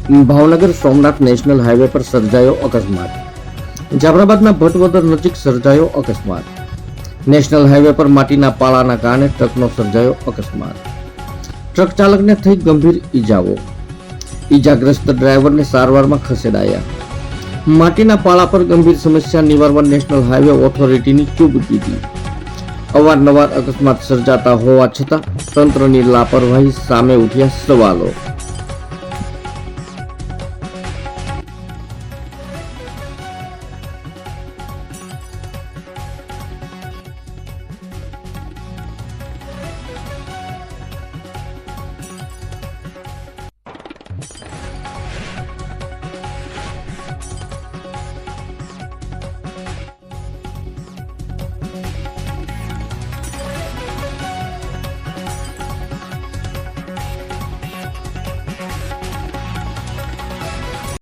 Bhavnagar Somnath national highway પર સર્જાયો અકસ્માત. જાફરાબાદના ભટવદર નજીક સર્જાયો અકસ્માત. નેશનલ હાઈવે પર માટીના પાળાના કારણે ટ્રકનો સર્જાયો અકસ્માત. ટ્રક ચાલકને થઈ ગંભીર ઈજાઓ. ઈજાગ્રસ્ત ડ્રાઈવરને સારવારમાં ખસેડાયા. માટીના પાળા પર ગંભીર સમસ્યા નિવારવા નેશનલ હાઈવે ઓથોરિટીની ચૂપ કીધી. અવારનવાર અકસ્માત સર્જાતા હોવા છતાં તંત્રની લાપરવાહી સામે ઉઠ્યા સવાલો.